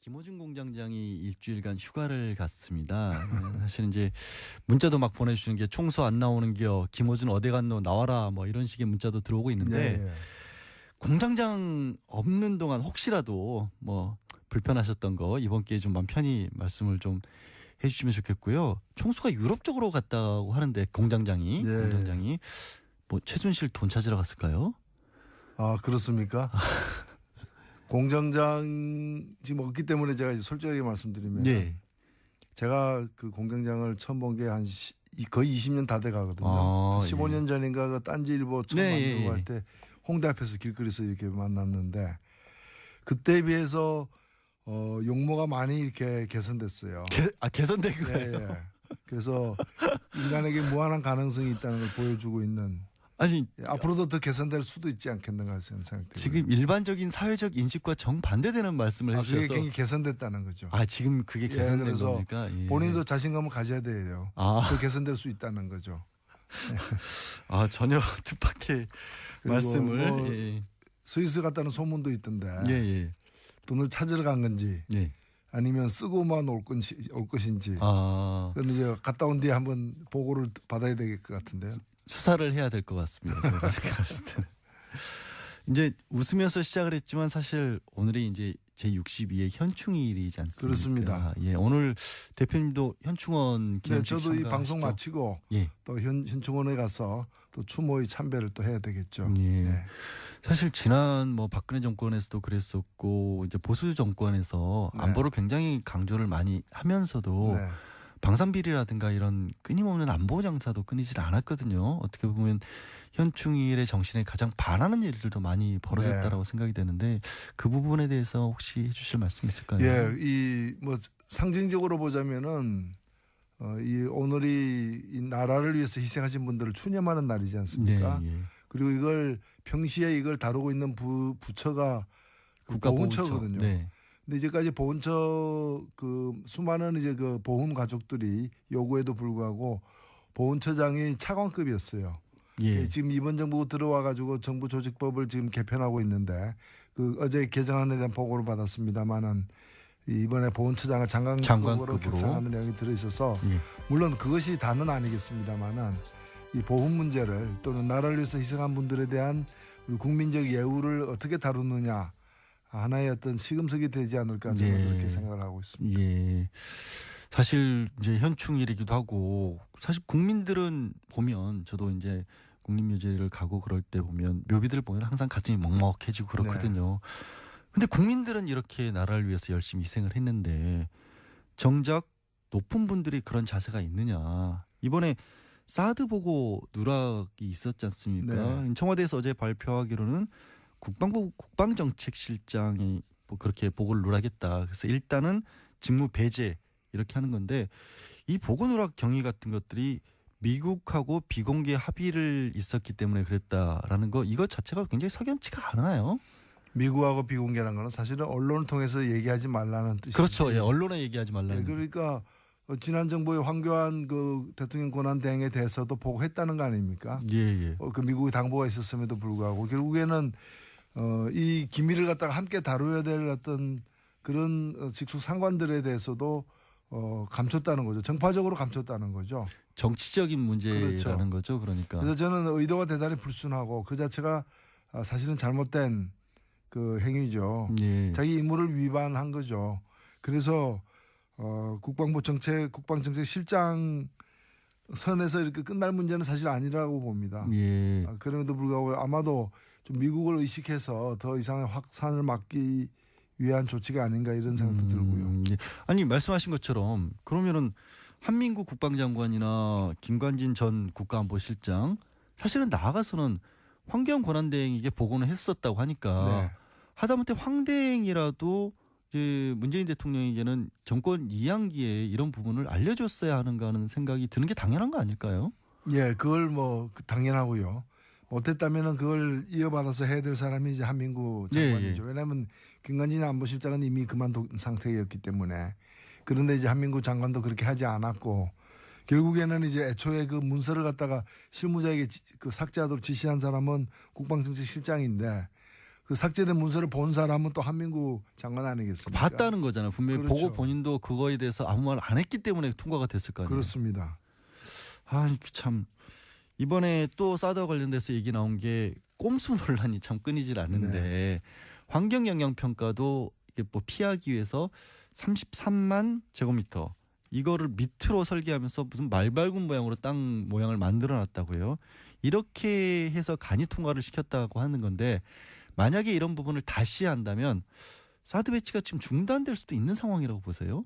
김호중 공장장이 일주일간 휴가를 갔습니다. 사실 이제 문자도 막 보내주시는 게 총수 안 나오는 겨, 김호중 어디 갔노 나와라 뭐 이런 식의 문자도 들어오고 있는데 네. 공장장 없는 동안 혹시라도 뭐 불편하셨던 거 이번 기회에 좀 마음 편히 말씀을 좀 해주시면 좋겠고요. 총수가 유럽 쪽으로 갔다고 하는데 공장장이 뭐 최순실 돈 찾으러 갔을까요? 아 그렇습니까? 공장장 지금 없기 때문에 제가 이제 솔직하게 말씀드리면 제가 그 공장장을 처음 본 게 한 거의 20년 다 돼 가거든요. 15년 전인가 그 딴지일보 처음 만들고 할 때 홍대 앞에서 길거리에서 이렇게 만났는데 그때에 비해서 용모가 많이 이렇게 개선됐어요. 개선된 거예요? 네. 그래서 인간에게 무한한 가능성이 있다는 걸 보여주고 있는 아니 앞으로도 더 개선될 수도 있지 않겠는가 생각돼요. 지금 일반적인 사회적 인식과 정반대되는 말씀을 해주셔서 그게 굉장히 개선됐다는 거죠. 지금 그게 개선된 겁니까? 본인도 자신감을 가져야 돼요. 더 개선될 수 있다는 거죠. 전혀 뜻밖의 말씀을 뭐 스위스 갔다는 소문도 있던데 돈을 찾으러 간 건지 아니면 쓰고만 올 것인지 그건 이제 갔다 온 뒤에 한번 보고를 받아야 될 것 같은데요. 수사를 해야 될 것 같습니다. 제가 생각했을 때는. 이제 웃으면서 시작을 했지만 사실 오늘이 이제 제62회 현충일이지 않습니까? 그렇습니다. 오늘 대표님도 현충원 기념식 저도 이 방송 마치고 또 현충원에 가서 또 추모의 참배를 또 해야 되겠죠. 사실 지난 뭐 박근혜 정권에서도 그랬었고 이제 보수 정권에서 안보를 굉장히 강조를 많이 하면서도 방산비리라든가 이런 끊임없는 안보 장사도 끊이질 않았거든요. 어떻게 보면 현충일의 정신에 가장 반하는 일들도 많이 벌어졌다라고 생각이 되는데 그 부분에 대해서 혹시 해주실 말씀 있을까요? 이 뭐 상징적으로 보자면은 이 오늘이 이 나라를 위해서 희생하신 분들을 추념하는 날이지 않습니까? 그리고 이걸 평시에 이걸 다루고 있는 부처가 보훈처거든요. 근데 이제까지 보훈처 그 수많은 이제 그 보훈 가족들이 요구에도 불구하고 보훈처장이 차관급이었어요. 지금 이번 정부 들어와 가지고 정부 조직법을 지금 개편하고 있는데 그 어제 개정안에 대한 보고를 받았습니다만은 이번에 보훈처장을 장관급으로 격상하는 내용이 들어 있어서 물론 그것이 다는 아니겠습니다만은 이 보훈 문제를 또는 나라를 위해서 희생한 분들에 대한 우리 국민적 예우를 어떻게 다루느냐. 하나의 어떤 시금석이 되지 않을까 저는 그렇게 생각을 하고 있습니다. 사실 이제 현충일이기도 하고 사실 국민들은 보면 저도 이제 국립묘지를 가고 그럴 때 보면 묘비들 보면 항상 가슴이 먹먹해지고 그렇거든요. 근데 국민들은 이렇게 나라를 위해서 열심히 희생을 했는데 정작 높은 분들이 그런 자세가 있느냐. 이번에 사드 보고 누락이 있었지 않습니까? 청와대에서 어제 발표하기로는 국방부 국방정책실장이 뭐 그렇게 보고를 누락했다. 그래서 일단은 직무 배제 이렇게 하는 건데 이 보고 누락 경위 같은 것들이 미국하고 비공개 합의를 있었기 때문에 그랬다라는 거 이것 자체가 굉장히 석연치가 않아요. 미국하고 비공개라는 거는 사실은 언론을 통해서 얘기하지 말라는 뜻이죠. 그렇죠. 언론에 얘기하지 말라는. 그러니까 지난 정부의 황교안 그 대통령 권한 대행에 대해서도 보고했다는 거 아닙니까? 그 미국의 당부가 있었음에도 불구하고 결국에는 이 기밀을 갖다가 함께 다뤄야 될 어떤 그런 직속 상관들에 대해서도 감췄다는 거죠. 정파적으로 감췄다는 거죠. 정치적인 문제라는 거죠. 그러니까. 그래서 저는 의도가 대단히 불순하고 그 자체가 사실은 잘못된 그 행위죠. 자기 임무를 위반한 거죠. 그래서 국방정책실장 선에서 이렇게 끝날 문제는 사실 아니라고 봅니다. 그럼에도 불구하고 아마도 좀 미국을 의식해서 더 이상의 확산을 막기 위한 조치가 아닌가 이런 생각도 들고요. 아니 말씀하신 것처럼 그러면은 한민구 국방장관이나 김관진 전 국가안보실장 사실은 나아가서는 황교안 권한대행에게 보고는 했었다고 하니까 하다못해 황대행이라도 이제 문재인 대통령에게는 정권 2학기에 이런 부분을 알려줬어야 하는가 하는 생각이 드는 게 당연한 거 아닐까요? 그걸 뭐 당연하고요. 못했다면은 그걸 이어받아서 해야 될 사람이 이제 한민구 장관이죠. 왜냐하면 김관진 안보실장은 이미 그만둔 상태였기 때문에. 그런데 이제 한민구 장관도 그렇게 하지 않았고 결국에는 이제 애초에 그 문서를 갖다가 실무자에게 그 삭제하도록 지시한 사람은 국방정책실장인데 그 삭제된 문서를 본 사람은 또 한민구 장관 아니겠습니까? 봤다는 거잖아요. 분명히 그렇죠. 보고 본인도 그거에 대해서 아무 말 안 했기 때문에 통과가 됐을 거 아니에요. 그렇습니다. 아, 참 이번에 또 사드와 관련돼서 얘기 나온 게 꼼수 논란이 참 끊이질 않는데 네. 환경 영향 평가도 이게 뭐 피하기 위해서 33만 제곱미터 이거를 밑으로 설계하면서 무슨 말발굽 모양으로 땅 모양을 만들어 놨다고요. 이렇게 해서 간이 통과를 시켰다고 하는 건데 만약에 이런 부분을 다시 한다면 사드 배치가 지금 중단될 수도 있는 상황이라고 보세요.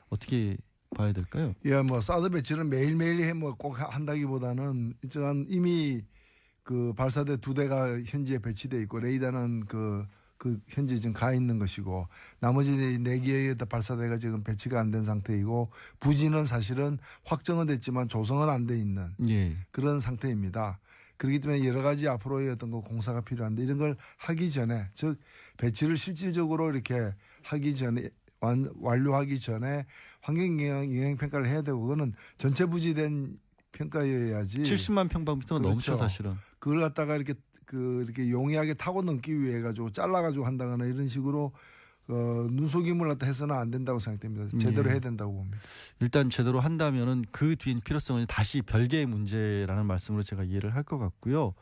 어떻게 봐야 될까요? 예, 뭐 사드 배치를 매일매일 해 뭐 꼭 한다기보다는 일정한 이미 그 발사대 2대가 현지에 배치돼 있고 레이더는 그 현재 지금 가 있는 것이고 나머지 4개의 발사대가 지금 배치가 안 된 상태이고 부지는 사실은 확정은 됐지만 조성은 안 돼 있는 예. 그런 상태입니다. 그렇기 때문에 여러 가지 앞으로의 어떤 그 공사가 필요한데 이런 걸 하기 전에 즉 배치를 실질적으로 이렇게 하기 전에 완료하기 전에 환경 영향 평가를 해야 되고 그거는 전체 부지된 평가여야지. 70만 평방미터가 그렇죠. 넘죠 사실은. 그걸 갖다가 이렇게 용이하게 타고 넘기 위해 가지고 잘라가지고 한다거나 이런 식으로 눈속임을 갖다 해서는 안 된다고 생각됩니다. 제대로 해야 된다고 봅니다. 일단 제대로 한다면은 그 뒤엔 필요성은 다시 별개의 문제라는 말씀으로 제가 이해를 할 것 같고요.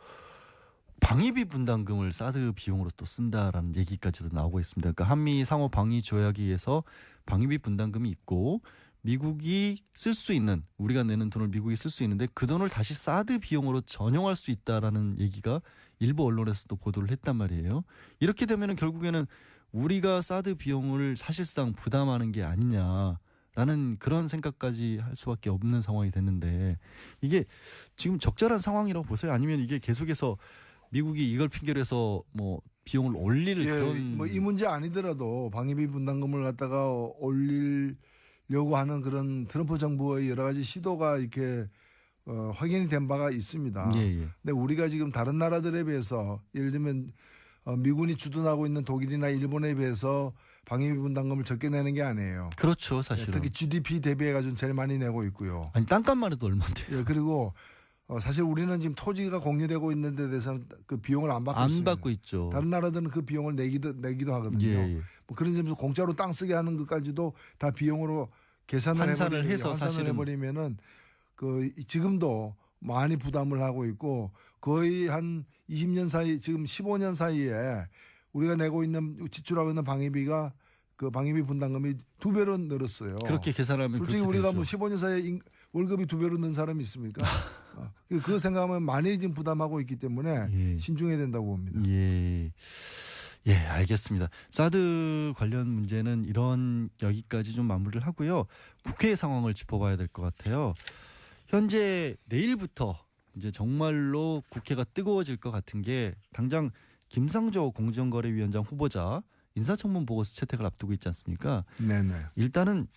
방위비 분담금을 사드 비용으로 또 쓴다라는 얘기까지도 나오고 있습니다. 그러니까 한미 상호 방위 조약에 의해서 방위비 분담금이 있고 미국이 쓸 수 있는 우리가 내는 돈을 미국이 쓸 수 있는데 그 돈을 다시 사드 비용으로 전용할 수 있다라는 얘기가 일부 언론에서도 보도를 했단 말이에요. 이렇게 되면은 결국에는 우리가 사드 비용을 사실상 부담하는 게 아니냐라는 그런 생각까지 할 수밖에 없는 상황이 됐는데 이게 지금 적절한 상황이라고 보세요? 아니면 이게 계속해서 미국이 이걸 핑계로 해서 뭐 비용을 올릴 그런 뭐 이 문제 아니더라도 방위비 분담금을 갖다가 올리려고 하는 그런 트럼프 정부의 여러 가지 시도가 이렇게 확인이 된 바가 있습니다. 예. 근데 우리가 지금 다른 나라들에 비해서 예를 들면 미군이 주둔하고 있는 독일이나 일본에 비해서 방위비 분담금을 적게 내는 게 아니에요. 그렇죠, 사실은. 특히 GDP 대비해가지고 제일 많이 내고 있고요. 아니 땅값만 해도 얼마인데요? 예, 그리고 사실 우리는 지금 토지가 공유되고 있는 데 대해서는 그 비용을 안 받고 있습니다. 안 받고 있죠. 다른 나라들은 그 비용을 내기도 하거든요. 예. 뭐 그런 점에서 공짜로 땅 쓰게 하는 것까지도 다 비용으로 계산을 해서 사실은 해버리면은 지금도 많이 부담을 하고 있고 거의 한 20년 사이 지금 15년 사이에 우리가 내고 있는 지출하고 있는 방위비가 그 방위비 분담금이 2배로 늘었어요. 그렇게 계산하면 솔직히 그렇게 우리가 되죠. 뭐 15년 사이에 월급이 2배로 는 사람이 있습니까? 그거 생각하면 많이 지금 부담하고 있기 때문에 예. 신중해야 된다고 봅니다. 예, 알겠습니다. 사드 관련 문제는 이런 여기까지 좀 마무리를 하고요. 국회 상황을 짚어봐야 될 것 같아요. 현재 내일부터 이제 정말로 국회가 뜨거워질 것 같은 게 당장 김상조 공정거래위원장 후보자 인사청문 보고서 채택을 앞두고 있지 않습니까? 네네. 일단은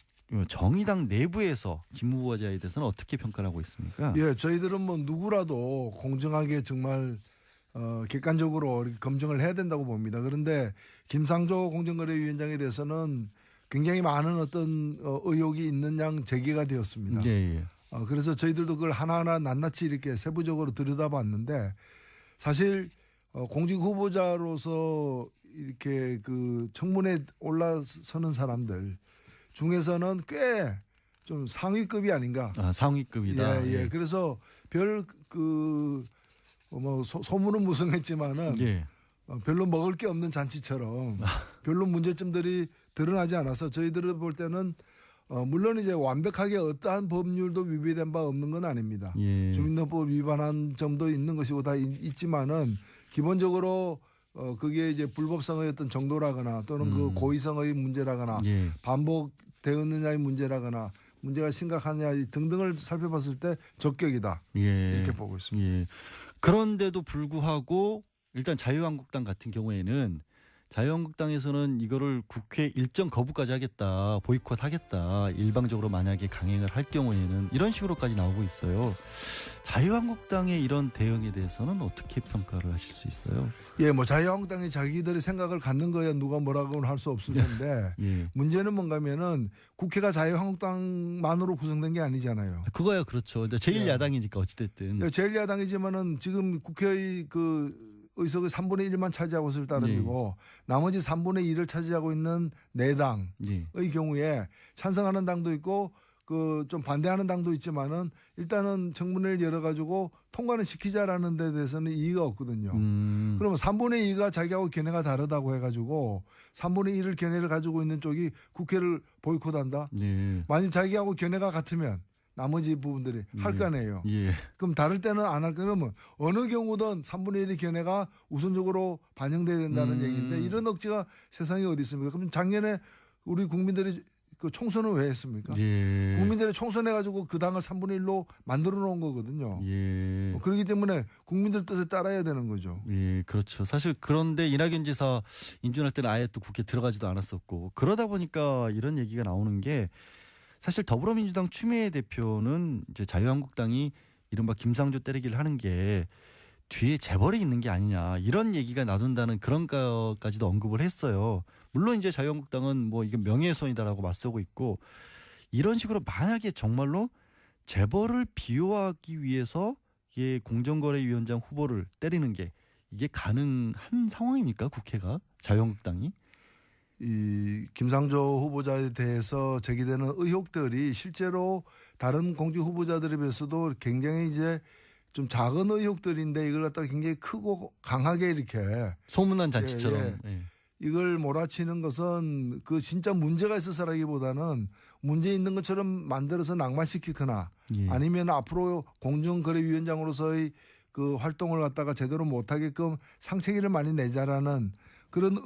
정의당 내부에서 김 후보자에 대해서는 어떻게 평가를 하고 있습니까? 예, 저희들은 뭐 누구라도 공정하게 정말 객관적으로 이렇게 검증을 해야 된다고 봅니다. 그런데 김상조 공정거래위원장에 대해서는 굉장히 많은 어떤 의혹이 있는 양 제기가 되었습니다. 예. 그래서 저희들도 그걸 하나하나 낱낱이 이렇게 세부적으로 들여다봤는데 사실 공직 후보자로서 이렇게 그 청문회에 올라서는 사람들 중에서는 꽤 좀 상위급이 아닌가. 상위급이다. 예. 그래서 소문은 무성했지만은 별로 먹을 게 없는 잔치처럼 별로 문제점들이 드러나지 않아서 저희들을 볼 때는 물론 이제 완벽하게 어떠한 법률도 위배된 바 없는 건 아닙니다. 주민등록법 위반한 점도 있는 것이고 다 있지만은 기본적으로 그게 이제 불법성의 어떤 정도라거나 또는 그 고의성의 문제라거나 반복되었느냐의 문제라거나 문제가 심각하냐 등등을 살펴봤을 때 적격이다. 이렇게 보고 있습니다. 그런데도 불구하고 일단 자유한국당 같은 경우에는 자유한국당에서는 이거를 국회 일정 거부까지 하겠다, 보이콧하겠다, 일방적으로 만약에 강행을 할 경우에는 이런 식으로까지 나오고 있어요. 자유한국당의 이런 대응에 대해서는 어떻게 평가를 하실 수 있어요? 예, 뭐 자유한국당이 자기들의 생각을 갖는 거야 누가 뭐라고는 할 수 없을 텐데 문제는 뭔가면은 국회가 자유한국당만으로 구성된 게 아니잖아요. 그거야 그렇죠. 제일 야당이니까 어찌됐든. 제일 야당이지만은 지금 국회의 의석의 3분의 1만 차지하고 있을 따름이고 나머지 3분의 2를 차지하고 있는 4당의 경우에 찬성하는 당도 있고 그 좀 반대하는 당도 있지만은 일단은 청문회를 열어가지고 통과는 시키자라는 데 대해서는 이의가 없거든요. 그러면 3분의 2가 자기하고 견해가 다르다고 해가지고 3분의 1을 견해를 가지고 있는 쪽이 국회를 보이콧한다. 만약 자기하고 견해가 같으면 나머지 부분들이 할 거 아니에요. 그럼 다를 때는 안 할 거면 어느 경우든 3분의 1의 견해가 우선적으로 반영돼야 된다는 얘기인데 이런 억지가 세상에 어디 있습니까? 그럼 작년에 우리 국민들이 그 총선을 왜 했습니까? 국민들이 총선해가지고 그 당을 3분의 1로 만들어 놓은 거거든요. 그렇기 때문에 국민들 뜻에 따라야 되는 거죠. 그렇죠. 사실 그런데 이낙연 지사 인준할 때는 아예 또 국회에 들어가지도 않았었고 그러다 보니까 이런 얘기가 나오는 게 사실 더불어민주당 추미애 대표는 이제 자유한국당이 이른바 김상조 때리기를 하는 게 뒤에 재벌이 있는 게 아니냐 이런 얘기가 나둔다는 그런 것까지도 언급을 했어요. 물론 이제 자유한국당은 뭐 이게 명예훼손이다라고 맞서고 있고 이런 식으로 만약에 정말로 재벌을 비호하기 위해서 이게 공정거래위원장 후보를 때리는 게 이게 가능한 상황입니까? 국회가 자유한국당이? 이 김상조 후보자에 대해서 제기되는 의혹들이 실제로 다른 공직 후보자들에 비해서도 굉장히 이제 좀 작은 의혹들인데 이걸 갖다가 굉장히 크고 강하게 이렇게 소문난 잔치처럼 이걸 몰아치는 것은 그 진짜 문제가 있어서라기보다는 문제 있는 것처럼 만들어서 낭만시키거나 아니면 앞으로 공정거래위원장으로서의 그 활동을 갖다가 제대로 못하게끔 상체기를 많이 내자라는 그런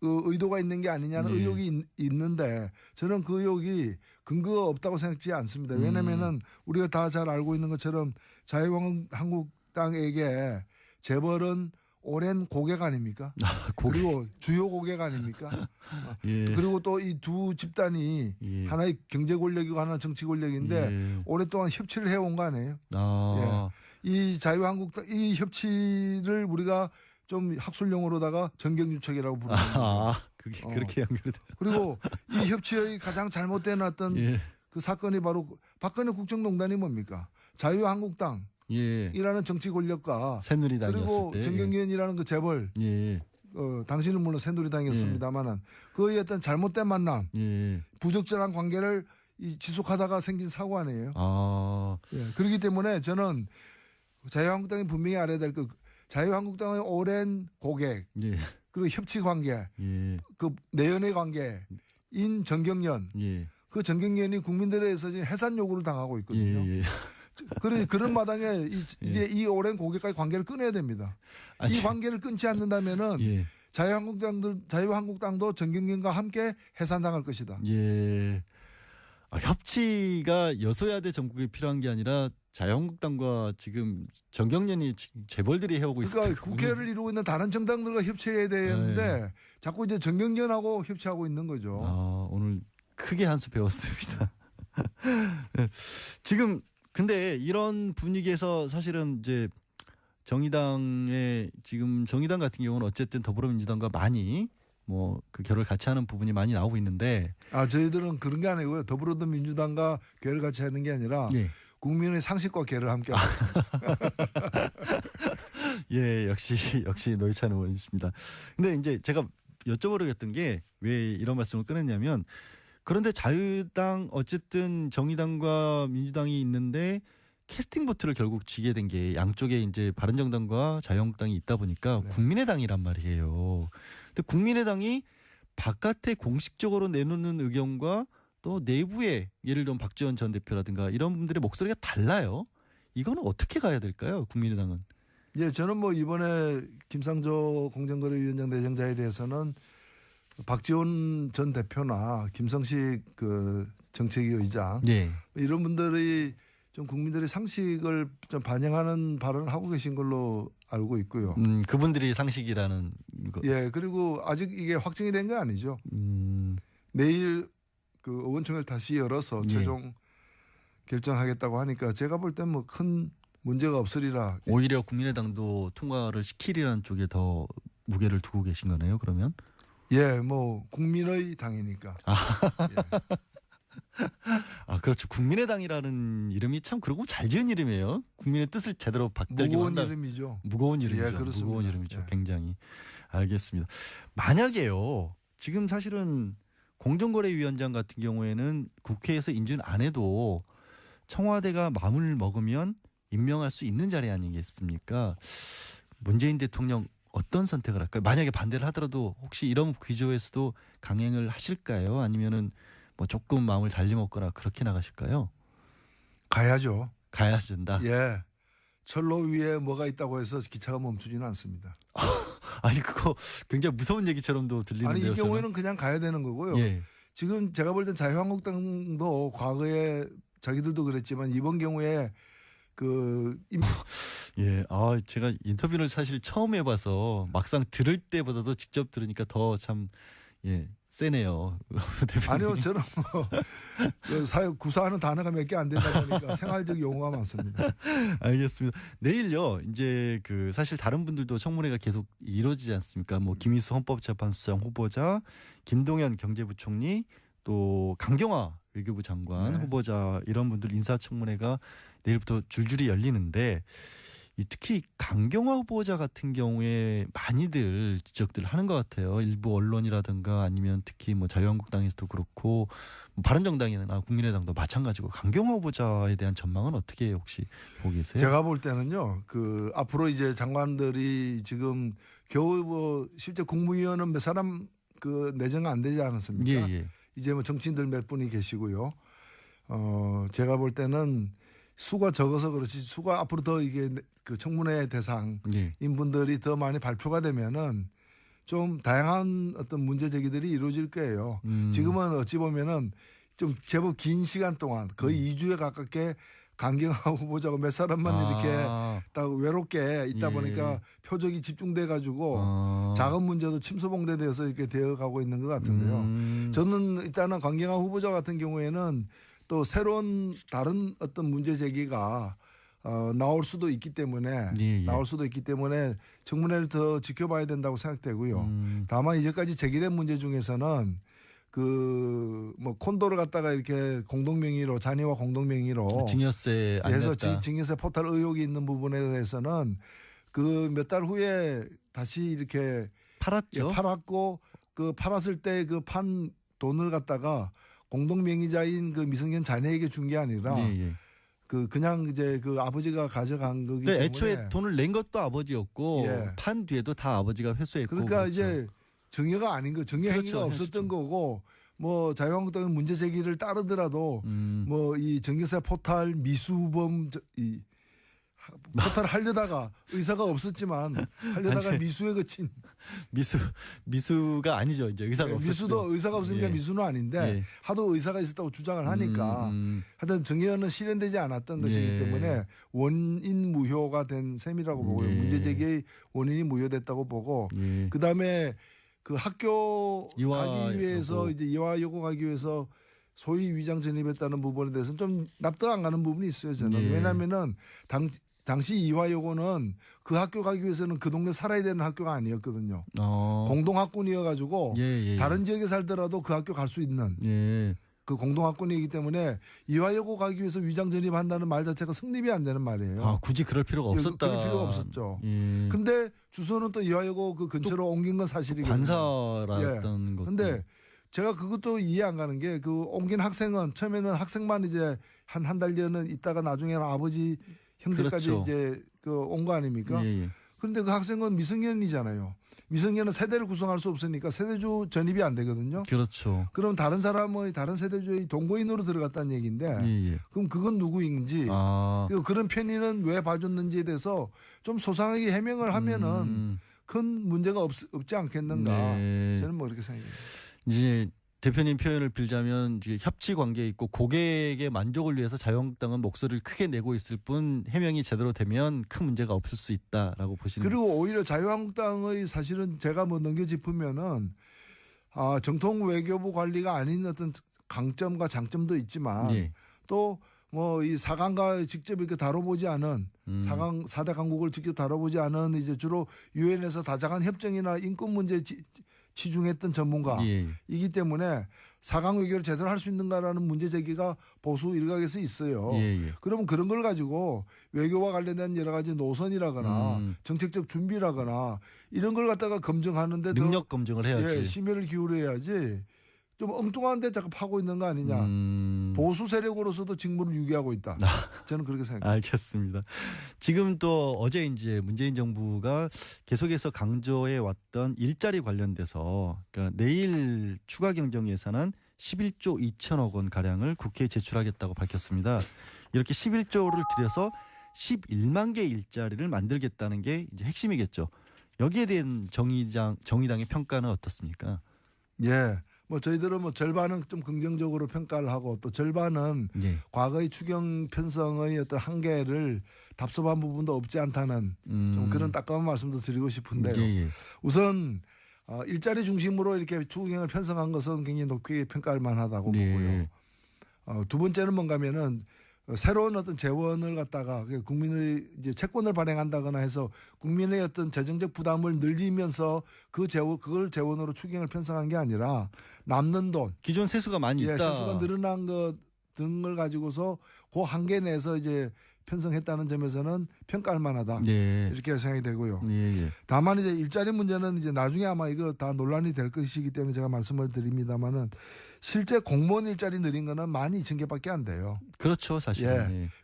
의도가 있는 게 아니냐는 의혹이 있는데 저는 그 의혹이 근거가 없다고 생각지 않습니다. 왜냐하면은 우리가 다 잘 알고 있는 것처럼 자유한국당에게 재벌은 오랜 고객 아닙니까? 그리고 주요 고객 아닙니까? 그리고 또 이 두 집단이 하나의 경제 권력이고 하나는 정치 권력인데 오랫동안 협치를 해온 거 아니에요? 이 자유한국당 이 협치를 우리가 좀 학술용어로다가 정경유착이라고 부릅니다. 그게 그렇게 연결돼. 그리고 이 협치의 가장 잘못된 어떤 그 사건이 바로 박근혜 국정농단이 뭡니까? 자유한국당. 이라는 정치 권력과 그리고 정경련이라는 그 재벌 당신은 물론 새누리당이었습니다만은 그의 어떤 잘못된 만남 부적절한 관계를 지속하다가 생긴 사고 아니에요. 그렇기 때문에 저는 자유한국당이 분명히 알아야 될 그 자유한국당의 오랜 고객 그리고 협치 관계 그 내연의 관계인 정경련 그 정경련이 국민들에 의해서 해산 요구를 당하고 있거든요. 그런 마당에 이제 이 오랜 고객과의 관계를 끊어야 됩니다. 이 관계를 끊지 않는다면은 자유한국당도 정경련과 함께 해산당할 것이다. 협치가 여소야대 전국에 필요한 게 아니라 자유한국당과 지금 정경련이 재벌들이 해오고 있습니다. 그러니까 국회를 이루고 있는 다른 정당들과 협치해야 되는데 자꾸 이제 정경련하고 협치하고 있는 거죠. 오늘 크게 한 수 배웠습니다. 지금 근데 이런 분위기에서 사실은 이제 정의당의 지금 정의당 같은 경우는 어쨌든 더불어민주당과 많이 뭐 그 결을 같이 하는 부분이 많이 나오고 있는데 저희들은 그런 게 아니고요. 더불어민주당과 결을 같이 하는 게 아니라 국민의 상식과 결을 함께 하고 역시 노회찬 의원이십니다. 근데 이제 제가 여쭤보려겠던 게 왜 이런 말씀을 꺼냈냐면 그런데 자유당 어쨌든 정의당과 민주당이 있는데 캐스팅 보트를 결국 쥐게 된 게 양쪽에 이제 바른정당과 자유한국당이 있다 보니까 국민의당이란 말이에요. 근데 국민의당이 바깥에 공식적으로 내놓는 의견과 또 내부에 예를 들면 박지원 전 대표라든가 이런 분들의 목소리가 달라요. 이거는 어떻게 가야 될까요? 국민의당은. 저는 뭐 이번에 김상조 공정거래위원장 내정자에 대해서는 박지원 전 대표나 김성식 그 정책위 의장 이런 분들이 좀 국민들의 상식을 좀 반영하는 발언을 하고 계신 걸로 알고 있고요. 그분들이 상식이라는 거. 그리고 아직 이게 확정이 된 거 아니죠. 내일 그 의원총회를 다시 열어서 최종 결정하겠다고 하니까 제가 볼 땐 뭐 큰 문제가 없으리라. 오히려 국민의당도 통과를 시키리라는 쪽에 더 무게를 두고 계신 거네요. 그러면. 뭐 국민의 당이니까. 아 그렇죠. 국민의당이라는 이름이 참 그러고 잘 지은 이름이에요. 국민의 뜻을 제대로 받들기 무거운 한다. 이름이죠. 무거운 이름이죠. 예, 그렇습니다. 무거운 이름이죠. 예. 굉장히 알겠습니다. 만약에요. 지금 사실은 공정거래위원장 같은 경우에는 국회에서 인준 안 해도 청와대가 마음을 먹으면 임명할 수 있는 자리 아니겠습니까? 문재인 대통령 어떤 선택을 할까요? 만약에 반대를 하더라도 혹시 이런 기조에서도 강행을 하실까요? 아니면은 뭐 조금 마음을 달리 먹거나 그렇게 나가실까요? 가야죠. 가야 된다. 예. 철로 위에 뭐가 있다고 해서 기차가 멈추지는 않습니다. 아니 그거 굉장히 무서운 얘기처럼도 들리는데요. 아니 이 저는. 경우에는 그냥 가야 되는 거고요. 예. 지금 제가 볼 땐 자유한국당도 과거에 자기들도 그랬지만 이번 경우에 예, 아 제가 인터뷰를 사실 처음 해봐서 막상 들을 때보다도 직접 들으니까 더 참 예 세네요. 아니요 저는 뭐 구사하는 단어가 몇 개 안 된다 보니까 생활적 용어가 많습니다. 알겠습니다. 내일요 이제 그 사실 다른 분들도 청문회가 계속 이루어지지 않습니까? 뭐 김희수 헌법재판소장 후보자, 김동연 경제부총리, 또 강경화 외교부 장관 네. 후보자 이런 분들 인사청문회가 내일부터 줄줄이 열리는데 특히 강경화 후보자 같은 경우에 많이들 지적들 하는 것 같아요. 일부 언론이라든가 아니면 특히 뭐 자유한국당에서도 그렇고 뭐 바른정당이나 국민의당도 마찬가지고 강경화 후보자에 대한 전망은 어떻게 혹시 보고 계세요? 제가 볼 때는요. 앞으로 이제 장관들이 지금 겨우 뭐 실제 국무위원은 몇 사람 내정 안 되지 않았습니까? 예. 이제 뭐 정치인들 몇 분이 계시고요. 제가 볼 때는 수가 적어서 그렇지 수가 앞으로 더 이게 청문회 대상인 분들이 더 많이 발표가 되면은 좀 다양한 어떤 문제 제기들이 이루어질 거예요. 지금은 어찌 보면은 좀 제법 긴 시간 동안 거의 2주에 가깝게 강경화 후보자고 몇 사람만 이렇게 딱 외롭게 있다 보니까 표적이 집중돼 가지고 작은 문제도 침소봉대돼서 이렇게 되어가고 있는 것 같은데요. 저는 일단은 강경화 후보자 같은 경우에는 또 새로운 다른 어떤 문제 제기가 나올 수도 있기 때문에 청문회를 더 지켜봐야 된다고 생각되고요. 다만 이제까지 제기된 문제 중에서는 뭐 콘도를 갖다가 이렇게 공동명의로 자녀와 공동명의로 증여세 안 해서 냈다. 증여세 포탈 의혹이 있는 부분에 대해서는 몇 달 후에 다시 이렇게 팔았죠. 팔았고 팔았을 때 판 돈을 갖다가 공동명의자인 미성년 자녀에게 준 게 아니라 그냥 이제 아버지가 가져간 거기 때문에 애초에 돈을 낸 것도 아버지였고 판 뒤에도 다 아버지가 회수했고 그러니까 그렇죠. 이제 증여가 아닌 거 증여 행위가 그렇죠. 없었던 거고 뭐 자유한국당은 문제 제기를 따르더라도 뭐 이 증여세 포탈 미수범 포탈 하려다가 의사가 없었지만 하려다가 미수에 그친 미수가 아니죠. 이제 의사가 없었죠. 미수도 의사가 없으니까 미수는 아닌데 하도 의사가 있었다고 주장을 하니까 하여튼 증여는 실현되지 않았던 것이기 때문에 원인 무효가 된 셈이라고 보고요. 문제 제기의 원인이 무효됐다고 보고 그다음에 학교 가기 위해서 이제 이화여고 가기 위해서 소위 위장 전입했다는 부분에 대해서는 좀 납득 안 가는 부분이 있어요. 저는 왜냐하면은 당시 이화여고는 그 학교 가기 위해서는 그 동네 살아야 되는 학교가 아니었거든요. 공동학군이어가지고 다른 지역에 살더라도 그 학교 갈 수 있는 그 공동학군이기 때문에 이화여고 가기 위해서 위장 전입한다는 말 자체가 성립이 안 되는 말이에요. 굳이 그럴 필요가 없었다. 그럴 필요가 없었죠. 근데 주소는 또 이화여고 그 근처로 옮긴 건 사실이거든요. 관사라던 것도. 근데 제가 그것도 이해 안 가는 게 옮긴 학생은 처음에는 학생만 이제 한 달여는 있다가 나중에는 아버지 형제까지 그렇죠. 이제 온 거 아닙니까? 그런데 그 학생은 미성년이잖아요. 미성년은 세대를 구성할 수 없으니까 세대주 전입이 안 되거든요. 그렇죠. 그럼 다른 사람의 다른 세대주의 동거인으로 들어갔다는 얘기인데 그럼 그건 누구인지 그리고 그런 편의는 왜 봐줬는지에 대해서 좀 소상하게 해명을 하면은 큰 문제가 없지 않겠는가. 저는 뭐 이렇게 생각해요. 이제 대표님 표현을 빌자면 이제 협치 관계에 있고 고객의 만족을 위해서 자유한국당은 목소리를 크게 내고 있을 뿐 해명이 제대로 되면 큰 문제가 없을 수 있다라고 보시는. 그리고 오히려 자유한국당의 사실은 제가 뭐 넘겨짚으면은 정통 외교부 관리가 아닌 어떤 강점과 장점도 있지만 또 뭐 이 4강과 직접 이렇게 다뤄보지 않은 4강 4대 강국을 직접 다뤄보지 않은 이제 주로 유엔에서 다자간 협정이나 인권 문제에 치중했던 전문가이기 때문에 4강 외교를 제대로 할 수 있는가라는 문제 제기가 보수 일각에서 있어요. 그러면 그런 걸 가지고 외교와 관련된 여러 가지 노선이라거나 정책적 준비라거나 이런 걸 갖다가 검증하는데 능력 검증을 해야지. 심혈을 기울여야지. 좀 엉뚱한데 자꾸 파고 있는 거 아니냐. 보수 세력으로서도 직무를 유기하고 있다. 저는 그렇게 생각합니다. 알겠습니다. 지금 또 어제 이제 문재인 정부가 계속해서 강조해 왔던 일자리 관련돼서 그러니까 내일 추가 경정 예산안 11조 2천억 원 가량을 국회에 제출하겠다고 밝혔습니다. 이렇게 11조를 들여서 11만 개 일자리를 만들겠다는 게 이제 핵심이겠죠. 여기에 대한 정의당의 평가는 어떻습니까? 예. 뭐 저희들은 뭐 절반은 좀 긍정적으로 평가를 하고 또 절반은 과거의 추경 편성의 어떤 한계를 답습한 부분도 없지 않다는 좀 그런 따끔한 말씀도 드리고 싶은데요. 우선 일자리 중심으로 이렇게 추경을 편성한 것은 굉장히 높게 평가할 만하다고 보고요. 두 번째는 뭔가면은 새로운 어떤 재원을 갖다가 국민의 이제 채권을 발행한다거나 해서 국민의 어떤 재정적 부담을 늘리면서 그걸 재원으로 추경을 편성한 게 아니라 남는 돈, 기존 세수가 많이 있다. 세수가 늘어난 것 등을 가지고서 그 한계 내에서 이제 편성했다는 점에서는 평가할 만하다. 이렇게 생각이 되고요. 다만 이제 일자리 문제는 이제 나중에 아마 이거 다 논란이 될 것이기 때문에 제가 말씀을 드립니다만은 실제 공무원 일자리 늘린 거는 12,000개밖에 안 돼요. 그렇죠, 사실.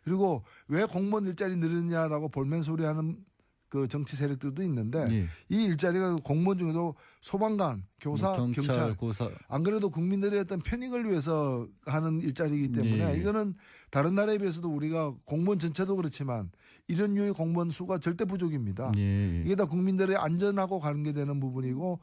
그리고 왜 공무원 일자리 늘렸냐라고 볼멘소리하는 그 정치 세력들도 있는데 이 일자리가 공무원 중에도 소방관, 교사, 경찰, 고사. 안 그래도 국민들의 어떤 편익을 위해서 하는 일자리이기 때문에 이거는 다른 나라에 비해서도 우리가 공무원 전체도 그렇지만 이런 류의 공무원 수가 절대 부족입니다. 이게 다 국민들의 안전하고 관계되는 부분이고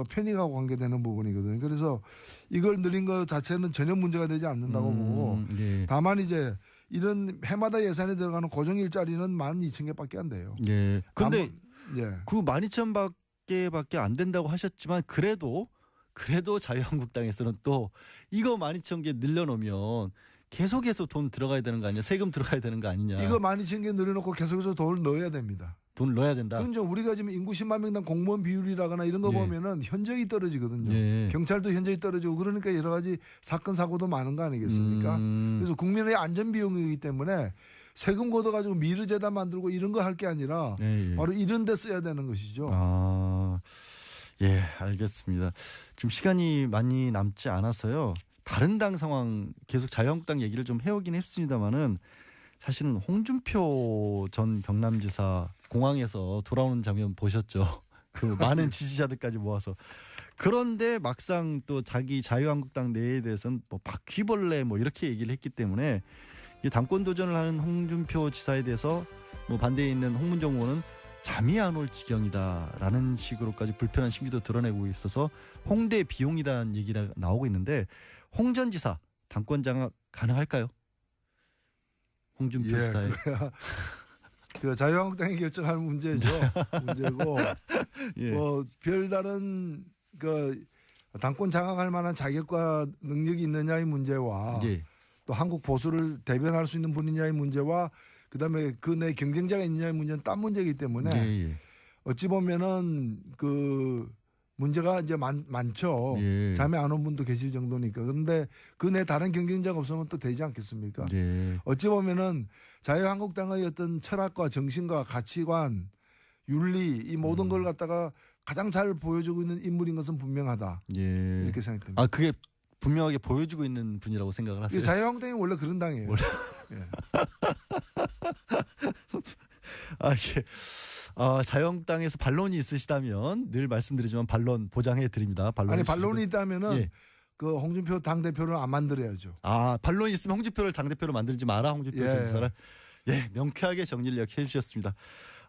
편익하고 관계되는 부분이거든요. 그래서 이걸 늘린 것 자체는 전혀 문제가 되지 않는다고 보고 다만 이제 이런 해마다 예산에 들어가는 고정 일자리는 12,000개밖에 안 돼요. 그런데 그 12,000개밖에 안 된다고 하셨지만 그래도 자유한국당에서는 또 이거 12,000개 늘려놓으면 계속해서 돈 들어가야 되는 거 아니냐, 세금 들어가야 되는 거 아니냐. 이거 12,000개 늘려놓고 계속해서 돈을 넣어야 됩니다. 돈을 넣어야 된다. 그럼 우리가 지금 인구 10만 명당 공무원 비율이라거나 이런 거 보면은 현저히 떨어지거든요. 경찰도 현저히 떨어지고 그러니까 여러 가지 사건 사고도 많은 거 아니겠습니까? 그래서 국민의 안전 비용이기 때문에 세금 걷어가지고 미르재단 만들고 이런 거 할 게 아니라 바로 이런 데 써야 되는 것이죠. 알겠습니다. 지금 시간이 많이 남지 않아서요. 다른 당 상황 계속 자유한국당 얘기를 좀 해오긴 했습니다만은 사실은 홍준표 전 경남지사 공항에서 돌아오는 장면 보셨죠? 그 많은 지지자들까지 모아서. 그런데 막상 또 자기 자유한국당 내에 대해서는 뭐 바퀴벌레 뭐 이렇게 얘기를 했기 때문에 이 당권 도전을 하는 홍준표 지사에 대해서 뭐 반대에 있는 홍문정 의원은 잠이 안 올 지경이다라는 식으로까지 불편한 심기도 드러내고 있어서 홍대 비용이다는 얘기가 나오고 있는데 홍 전 지사 당권 장악 가능할까요? 홍준표 지사의 그 자유한국당이 결정할 문제죠. 문제고 뭐 별다른 그 당권 장악할 만한 자격과 능력이 있느냐의 문제와 또 한국 보수를 대변할 수 있는 분이냐의 문제와 그다음에 그 내 경쟁자가 있느냐의 문제는 딴 문제이기 때문에 어찌 보면은 그 문제가 이제 많죠. 잠에 안 온 분도 계실 정도니까. 그런데 그 내 다른 경쟁자가 없으면 또 되지 않겠습니까? 어찌 보면은 자유한국당의 어떤 철학과 정신과 가치관, 윤리 이 모든 걸 갖다가 가장 잘 보여주고 있는 인물인 것은 분명하다. 이렇게 생각됩니다. 그게 분명하게 보여주고 있는 분이라고 생각을 하세요? 자유한국당이 원래 그런 당이에요. 자유한국당에서 반론이 있으시다면 늘 말씀드리지만 반론 보장해 드립니다. 반론이 있다면은 그 홍준표 당 대표를 안 만들어야죠. 반론이 있으면 홍준표를 당 대표로 만들지 마라. 홍준표 전 지사를 명쾌하게 정리를 이렇게 해주셨습니다.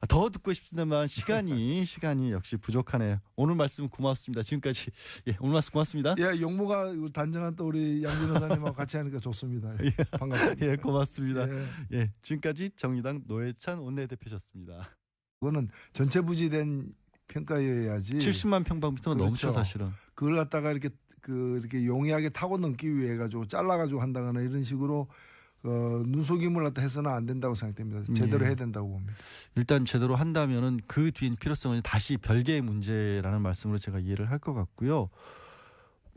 더 듣고 싶습니다만 시간이 역시 부족하네요. 오늘 말씀 고맙습니다. 지금까지 오늘 말씀 고맙습니다. 용모가 단정한 또 우리 양 변호사님하고 같이 하니까 좋습니다. 반갑습니다. 고맙습니다. 지금까지 정의당 노회찬 원내대표셨습니다. 그거는 전체 부지된 평가여야지. 70만 평방미터는 넘죠 사실은. 그걸 갖다가 이렇게 용이하게 타고 넘기 위해 가지고 잘라가지고 한다거나 이런 식으로 눈속임을 갖다 해서는 안 된다고 생각됩니다. 제대로 해야 된다고 봅니다. 일단 제대로 한다면은 그 뒤엔 필요성은 다시 별개의 문제라는 말씀으로 제가 이해를 할 것 같고요.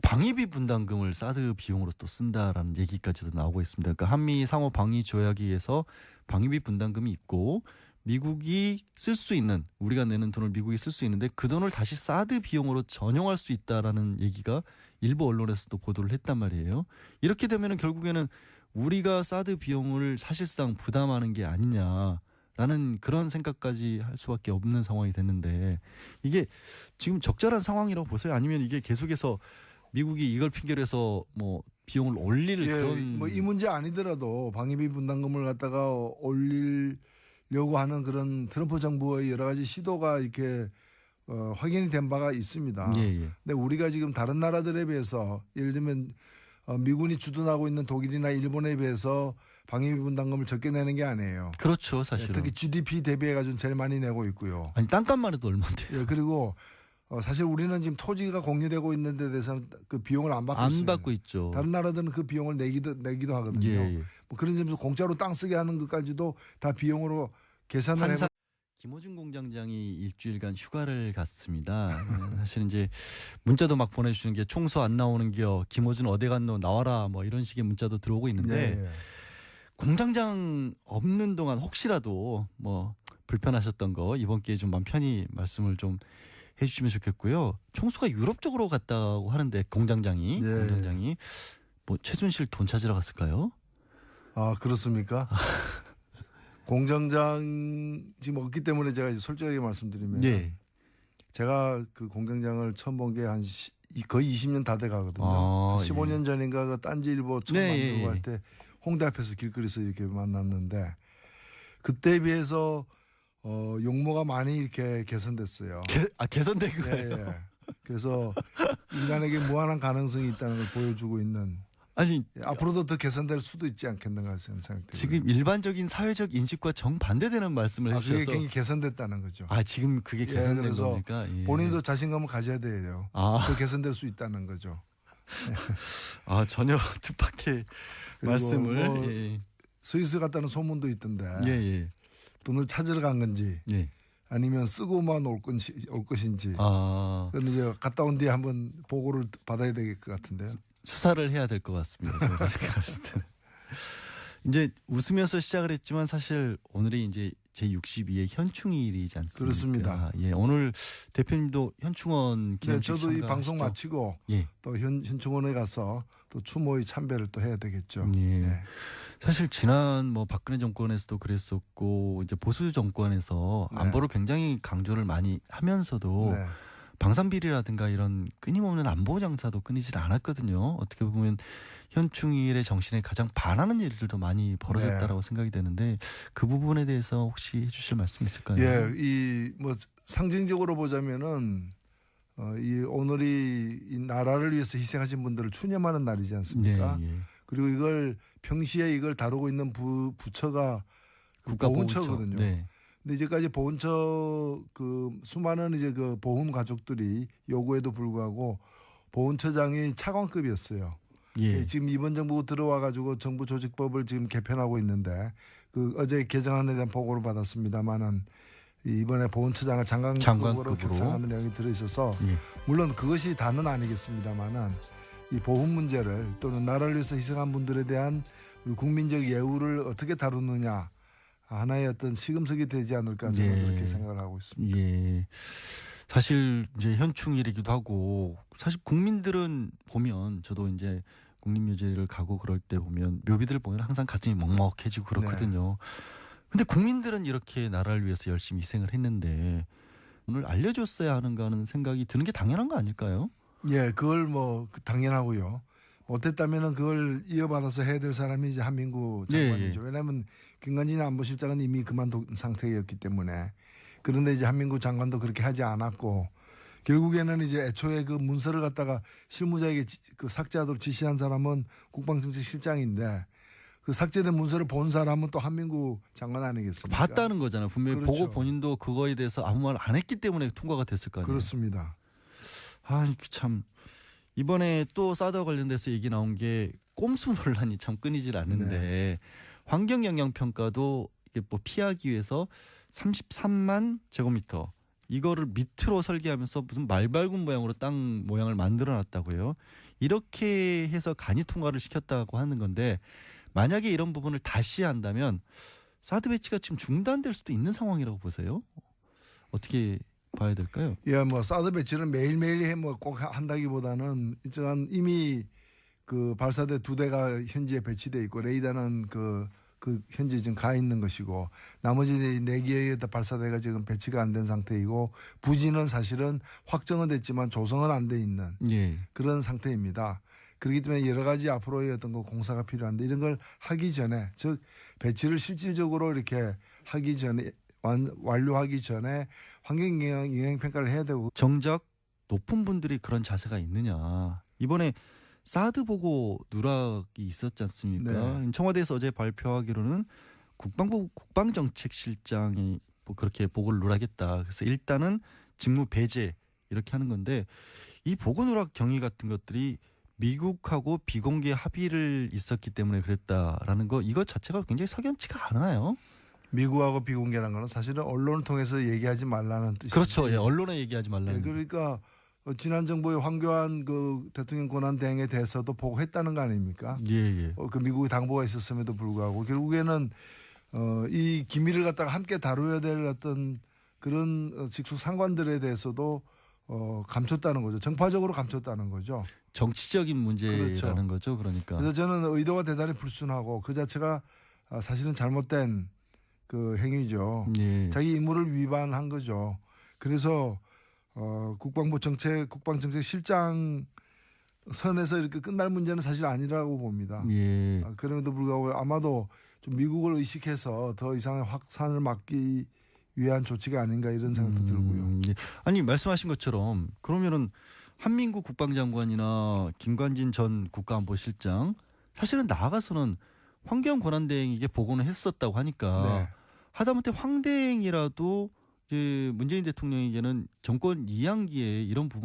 방위비 분담금을 사드 비용으로 또 쓴다라는 얘기까지도 나오고 있습니다. 그러니까 한미 상호 방위 조약에서 방위비 분담금이 있고 미국이 쓸 수 있는 우리가 내는 돈을 미국이 쓸 수 있는데 그 돈을 다시 사드 비용으로 전용할 수 있다라는 얘기가 일부 언론에서도 보도를 했단 말이에요. 이렇게 되면은 결국에는 우리가 사드 비용을 사실상 부담하는 게 아니냐라는 그런 생각까지 할 수밖에 없는 상황이 됐는데 이게 지금 적절한 상황이라고 보세요? 아니면 이게 계속해서 미국이 이걸 핑계로 해서 뭐 비용을 올릴 그런 뭐 이 문제 아니더라도 방위비 분담금을 갖다가 올리려고 하는 그런 트럼프 정부의 여러 가지 시도가 이렇게 확인이 된 바가 있습니다. 예. 근데 우리가 지금 다른 나라들에 비해서 예를 들면 미군이 주둔하고 있는 독일이나 일본에 비해서 방위비 분담금을 적게 내는 게 아니에요. 그렇죠, 사실은. 특히 GDP 대비해가지고 제일 많이 내고 있고요. 아니 땅값만 해도 얼마인데요? 예, 그리고 사실 우리는 지금 토지가 공유되고 있는 데 대해서는 그 비용을 안 받고 있습니다. 받고 있죠. 다른 나라들은 그 비용을 내기도 하거든요. 예. 뭐 그런 점에서 공짜로 땅 쓰게 하는 것까지도 다 비용으로 계산을 해서 김호준 공장장이 일주일간 휴가를 갔습니다. 사실 이제 문자도 막 보내주시는 게 총수 안 나오는 게요. 김호준 어디 갔노 나와라 뭐 이런 식의 문자도 들어오고 있는데 예. 공장장 없는 동안 혹시라도 뭐 불편하셨던 거 이번 기회에 좀 마음 편히 말씀을 좀 해주시면 좋겠고요. 총수가 유럽 쪽으로 갔다고 하는데 공장장이 뭐 최순실 돈 찾으러 갔을까요? 아 그렇습니까? 공장장 지금 없기 때문에 제가 이제 솔직하게 말씀드리면 제가 그 공장장을 처음 본 게 한 거의 20년 다 돼 가거든요. 15년 전인가 그 딴지일보 처음 만들고 할 때 홍대 앞에서 길거리에서 이렇게 만났는데 그때에 비해서 용모가 많이 이렇게 개선됐어요. 개선된 거예요? 예. 그래서 인간에게 무한한 가능성이 있다는 걸 보여주고 있는 아니 앞으로도 더 개선될 수도 있지 않겠는가 생각돼요. 지금 일반적인 사회적 인식과 정반대되는 말씀을 해주셔서 그게 굉장히 개선됐다는 거죠. 지금 그게 개선된 그래서 겁니까? 본인도 자신감을 가져야 돼요. 더 개선될 수 있다는 거죠. 전혀 뜻밖의 말씀을 뭐 스위스 갔다는 소문도 있던데 돈을 찾으러 간 건지 아니면 쓰고만 올 것인지 그건 이제 갔다 온 뒤에 한번 보고를 받아야 될 것 같은데요. 수사를 해야 될 것 같습니다. 제가 생각했을 때는. 이제 웃으면서 시작을 했지만 사실 오늘이 이제 제62회 현충일이지 않습니까? 그렇습니다. 예, 오늘 대표님도 현충원 기념식 저도 이 방송 마치고 또 현충원에 가서 또 추모의 참배를 또 해야 되겠죠. 사실 지난 뭐 박근혜 정권에서도 그랬었고 이제 보수 정권에서 안보를 굉장히 강조를 많이 하면서도 방산비리라든가 이런 끊임없는 안보 장사도 끊이질 않았거든요. 어떻게 보면 현충일의 정신에 가장 반하는 일들도 많이 벌어졌다라고 생각이 되는데 그 부분에 대해서 혹시 해주실 말씀 있을까요? 이 뭐 상징적으로 보자면은 이 오늘이 이 나라를 위해서 희생하신 분들을 추념하는 날이지 않습니까? 그리고 이걸 평시에 이걸 다루고 있는 부처가 보훈처거든요. 근데 이제까지 보훈처 그 수많은 이제 그 보훈 가족들이 요구에도 불구하고 보훈처장이 차관급이었어요. 지금 이번 정부 들어와 가지고 정부 조직법을 지금 개편하고 있는데 그 어제 개정안에 대한 보고를 받았습니다만은 이번에 보훈처장을 장관급으로 격상하는 내용이 들어 있어서 물론 그것이 다는 아니겠습니다만은 이 보훈 문제를 또는 나라를 위해서 희생한 분들에 대한 국민적 예우를 어떻게 다루느냐. 하나의 어떤 시금석이 되지 않을까 저는 그렇게 생각을 하고 있습니다. 사실 이제 현충일이기도 하고 사실 국민들은 보면 저도 이제 국립묘지를 가고 그럴 때 보면 묘비들 보면 항상 가슴이 먹먹해지고 그렇거든요. 근데 국민들은 이렇게 나라를 위해서 열심히 희생을 했는데 오늘 알려줬어야 하는가 하는 생각이 드는 게 당연한 거 아닐까요? 그걸 뭐 당연하고요. 못했다면은 그걸 이어받아서 해야 될 사람이 이제 한민구 장관이죠. 왜냐하면 김관진 안보실장은 이미 그만둔 상태였기 때문에. 그런데 이제 한민구 장관도 그렇게 하지 않았고 결국에는 이제 애초에 그 문서를 갖다가 실무자에게 그 삭제하도록 지시한 사람은 국방정책실장인데 그 삭제된 문서를 본 사람은 또 한민구 장관 아니겠습니까? 봤다는 거잖아요. 분명히 보고 본인도 그거에 대해서 아무 말 안 했기 때문에 통과가 됐을 거 아니에요. 그렇습니다. 참. 이번에 또 사드와 관련돼서 얘기 나온 게 꼼수 논란이 참 끊이질 않는데 환경 영향 평가도 이게 뭐 피하기 위해서 33만 제곱미터 이거를 밑으로 설계하면서 무슨 말발굽 모양으로 땅 모양을 만들어 놨다고요. 이렇게 해서 간이 통과를 시켰다고 하는 건데 만약에 이런 부분을 다시 한다면 사드 배치가 지금 중단될 수도 있는 상황이라고 보세요. 어떻게 봐야 될까요? 예, 뭐 사드 배치를 매일매일 해 뭐 꼭 한다기보다는 일정한 이미 그 발사대 2대가 현지에 배치돼 있고 레이더는 그 현재 지금 가 있는 것이고 나머지 4개의 발사대가 지금 배치가 안 된 상태이고 부지는 사실은 확정은 됐지만 조성은 안 돼 있는 예. 그런 상태입니다. 그렇기 때문에 여러 가지 앞으로의 어떤 그 공사가 필요한데 이런 걸 하기 전에 즉 배치를 실질적으로 이렇게 하기 전에 완료하기 전에 환경 영향 평가를 해야 되고 정작 높은 분들이 그런 자세가 있느냐. 이번에 사드 보고 누락이 있었지 않습니까? 네. 청와대에서 어제 발표하기로는 국방부 국방정책실장이 뭐 그렇게 보고를 누락했다. 그래서 일단은 직무 배제 이렇게 하는 건데 이 보고 누락 경위 같은 것들이 미국하고 비공개 합의를 있었기 때문에 그랬다라는 거 이거 자체가 굉장히 석연치가 않아요. 미국하고 비공개라는 거는 사실은 언론을 통해서 얘기하지 말라는 뜻이죠. 그렇죠. 예, 언론에 얘기하지 말라는. 그러니까 지난 정부의 황교안 그 대통령 권한 대행에 대해서도 보고했다는 거 아닙니까? 예. 그 미국의 당부가 있었음에도 불구하고 결국에는 이 기밀을 갖다가 함께 다뤄야 될 어떤 그런 직속 상관들에 대해서도 감췄다는 거죠. 정파적으로 감췄다는 거죠. 정치적인 문제라는 그렇죠. 거죠. 그러니까. 그래서 저는 의도가 대단히 불순하고 그 자체가 사실은 잘못된 그 행위죠. 예. 자기 임무를 위반한 거죠. 그래서 국방정책실장 선에서 이렇게 끝날 문제는 사실 아니라고 봅니다. 예. 그럼에도 불구하고 아마도 좀 미국을 의식해서 더 이상의 확산을 막기 위한 조치가 아닌가 이런 생각도 들고요. 예. 아니 말씀하신 것처럼 그러면은 한민구 국방장관이나 김관진 전 국가안보실장 사실은 나아가서는 환경 권한대행에게 보고는 했었다고 하니까 네. 하다못해 황대행이라도 이제 문재인 대통령에게는 정권 이양기에 이런 부분